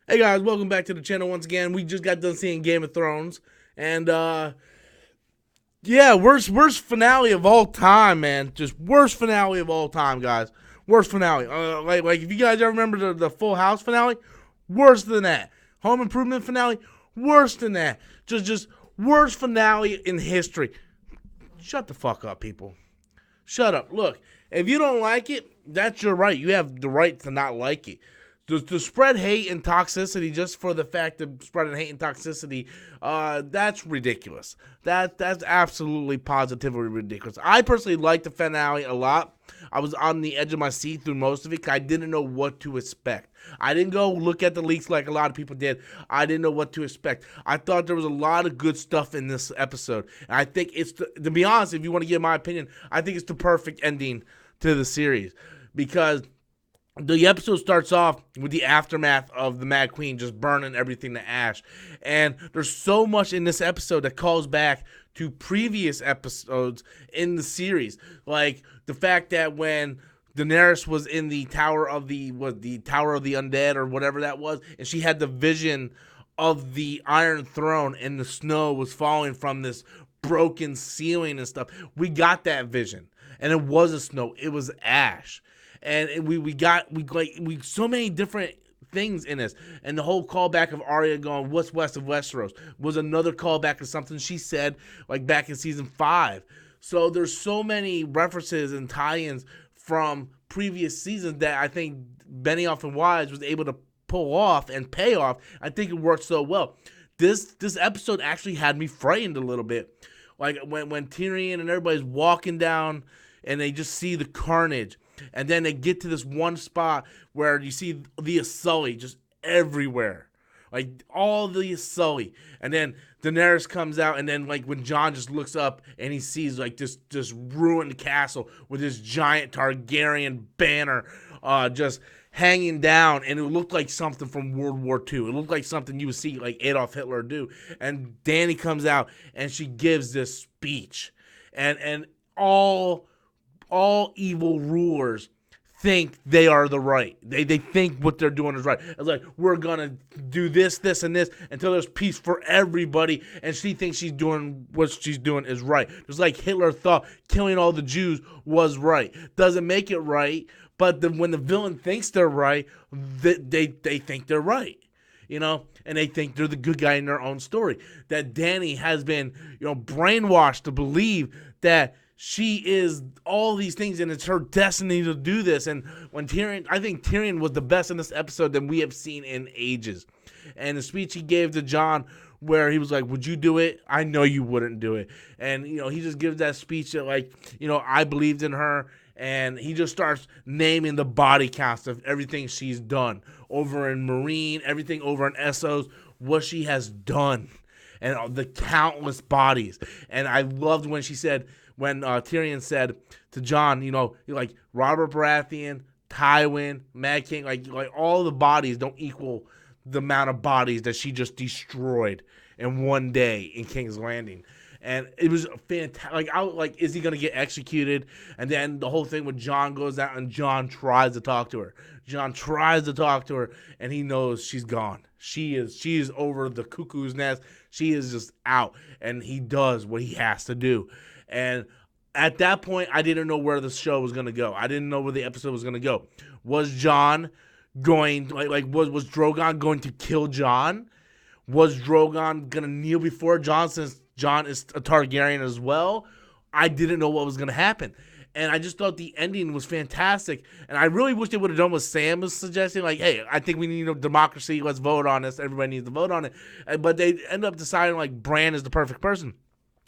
Hey guys, welcome back to the channel once again. We just got done seeing Game of Thrones, and yeah, worst finale of all time, man. Just worst finale of all time, guys. Worst finale. Like if you guys ever remember the Full House finale, worse than that. Home Improvement finale, worse than that. Just worst finale in history. Shut the fuck up, people. Shut up. Look, if you don't like it, that's your right. You have the right to not like it. To spread hate and toxicity just for the fact of spreading hate and toxicity, that's ridiculous. That's absolutely positively ridiculous. I personally liked the finale a lot. I was on the edge of my seat through most of it because I didn't know what to expect. I didn't go look at the leaks like a lot of people did. I didn't know what to expect. I thought there was a lot of good stuff in this episode. And I think it's, to be honest, if you want to get my opinion, I think it's the perfect ending to the series because the episode starts off with the aftermath of the Mad Queen just burning everything to ash. And there's so much in this episode that calls back to previous episodes in the series. Like the fact that when Daenerys was in the Tower of the Undead or whatever that was, and she had the vision of the Iron Throne and the snow was falling from this broken ceiling and stuff. We got that vision. And it wasn't snow, it was ash. And we got so many different things in this. And the whole callback of Arya going, what's west of Westeros, was another callback of something she said like back in season 5. So there's so many references and tie-ins from previous seasons that I think Benioff and Wise was able to pull off and pay off. I think it worked so well. This episode actually had me frightened a little bit. Like when Tyrion and everybody's walking down and they just see the carnage. And then they get to this one spot where you see the Sully just everywhere. Like, all the Sully. And then Daenerys comes out, and then, like, when Jon just looks up and he sees, like, this ruined castle with this giant Targaryen banner just hanging down. And it looked like something from World War II. It looked like something you would see, like, Adolf Hitler do. And Dany comes out, and she gives this speech. And all evil rulers think they are the right. They think what they're doing is right. It's like, we're gonna do this, this, and this until there's peace for everybody, and she thinks she's doing what she's doing is right. Just like Hitler thought killing all the Jews was right. Doesn't make it right, but when the villain thinks they're right, they think they're right. You know, and they think they're the good guy in their own story. That Dany has been, brainwashed to believe that she is all these things and it's her destiny to do this. And when I think Tyrion was the best in this episode that we have seen in ages. And the speech he gave to Jon where he was like, would you do it? I know you wouldn't do it. And, he just gives that speech that, like, I believed in her. And he just starts naming the body counts of everything she's done over in Marine, everything over in Essos, what she has done, and the countless bodies. And I loved when Tyrion said to Jon, like Robert Baratheon, Tywin, Mad King, like all the bodies don't equal the amount of bodies that she just destroyed in one day in King's Landing. And it was fantastic. Is he going to get executed? And then the whole thing when Jon goes out and Jon tries to talk to her. Jon tries to talk to her, and he knows she's gone. She is over the cuckoo's nest. She is just out, and he does what he has to do. And at that point, I didn't know where the show was going to go. I didn't know where the episode was going to go. Was Jon going, was Drogon going to kill Jon? Was Drogon going to kneel before Jon since Jon is a Targaryen as well? I didn't know what was going to happen. And I just thought the ending was fantastic. And I really wish they would have done what Sam was suggesting. Like, hey, I think we need democracy. Let's vote on this. Everybody needs to vote on it. But they end up deciding, like, Bran is the perfect person.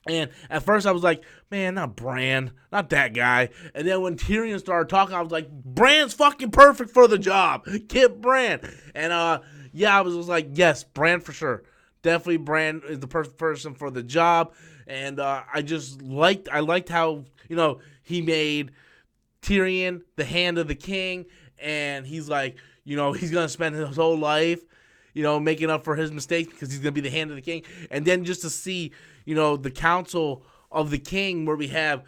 And at first I was like, man, not Bran, not that guy. And then when Tyrion started talking, I was like, Bran's fucking perfect for the job. Get Bran. And yeah, I was like, yes, Bran for sure. Definitely Bran is the perfect person for the job. And I liked how, he made Tyrion the hand of the king. And he's like, he's going to spend his whole life, making up for his mistakes because he's going to be the hand of the king. And then just to see, the council of the king where we have,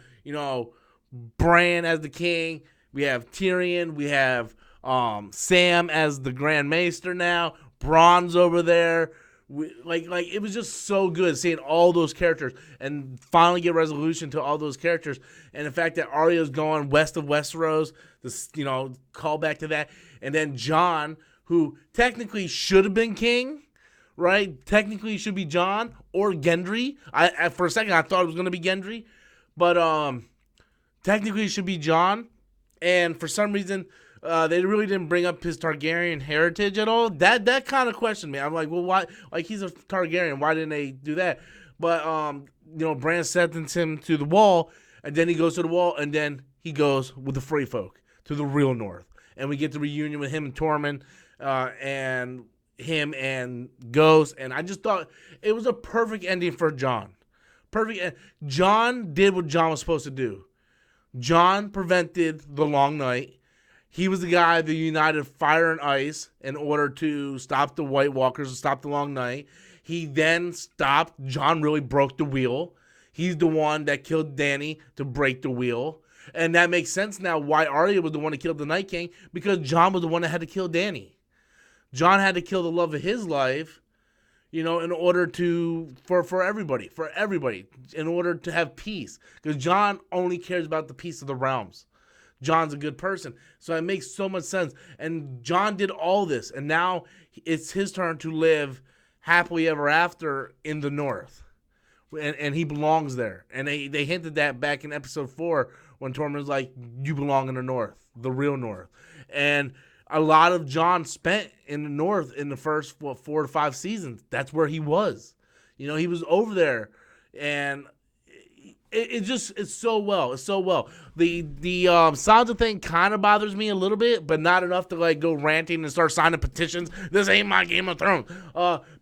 Bran as the king, we have Tyrion, we have Sam as the Grand Maester now, Braun's over there. Like it was just so good seeing all those characters and finally get resolution to all those characters. And the fact that Arya's going west of Westeros, this, call back to that. And then Jon, who technically should have been king, right? Technically should be Jon or Gendry. For a second I thought it was going to be Gendry, but technically it should be Jon. And for some reason, they really didn't bring up his Targaryen heritage at all. That kind of questioned me. I'm like, well, why? Like, he's a Targaryen. Why didn't they do that? But Bran sentenced him to the wall, and then he goes to the wall, and then he goes with the Free Folk to the real North, and we get the reunion with him and Tormund, and him and Ghost. And I just thought it was a perfect ending for Jon. Perfect. Jon did what Jon was supposed to do. Jon prevented the Long Night. He was the guy that united fire and ice in order to stop the White Walkers and stop the Long Night. He then stopped. Jon really broke the wheel. He's the one that killed Dany to break the wheel. And that makes sense now why Arya was the one that killed the Night King, because Jon was the one that had to kill Dany. Jon had to kill the love of his life, in order for everybody, in order to have peace. Because Jon only cares about the peace of the realms. Jon's a good person. So it makes so much sense. And Jon did all this, and now it's his turn to live happily ever after in the North. And he belongs there. And they hinted that back in episode 4 when Tormund was like, you belong in the North, the real North. And a lot of Jon spent in the North in the first 4 to 5 seasons. That's where he was. He was over there. And it's so well. It's so well. The Sansa thing kind of bothers me a little bit, but not enough to like go ranting and start signing petitions. This ain't my Game of Thrones.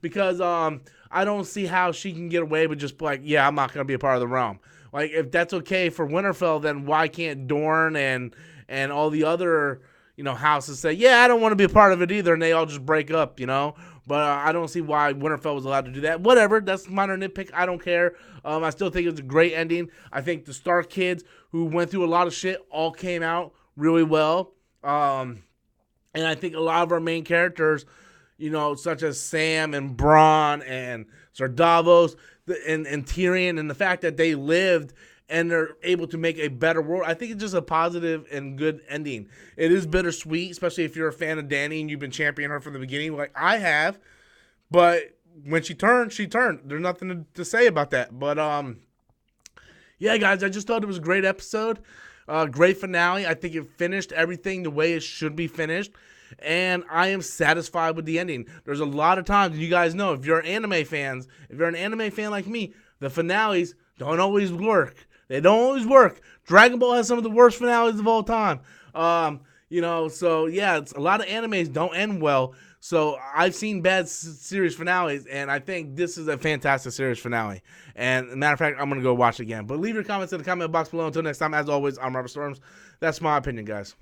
Because I don't see how she can get away with just like, yeah, I'm not gonna be a part of the realm. Like, if that's okay for Winterfell, then why can't Dorne and all the other houses say, yeah, I don't want to be a part of it either, and they all just break up, But I don't see why Winterfell was allowed to do that. Whatever, that's minor nitpick. I don't care. I still think it was a great ending. I think the Stark kids, who went through a lot of shit, all came out really well. And I think a lot of our main characters, such as Sam and Bronn and Ser Davos and Tyrion, and the fact that they lived and they're able to make a better world, I think it's just a positive and good ending. It is bittersweet, especially if you're a fan of Dany and you've been championing her from the beginning, like I have. But when she turned, she turned. There's nothing to say about that. But yeah, guys, I just thought it was a great episode, great finale. I think it finished everything the way it should be finished, and I am satisfied with the ending. There's a lot of times, and you guys know, if you're an anime fan like me, the finales don't always work. They don't always work. Dragon Ball has some of the worst finales of all time. So yeah, it's a lot of animes don't end well. So I've seen bad series finales, and I think this is a fantastic series finale. And as a matter of fact, I'm going to go watch it again. But leave your comments in the comment box below. Until next time, as always, I'm Robert Storms. That's my opinion, guys.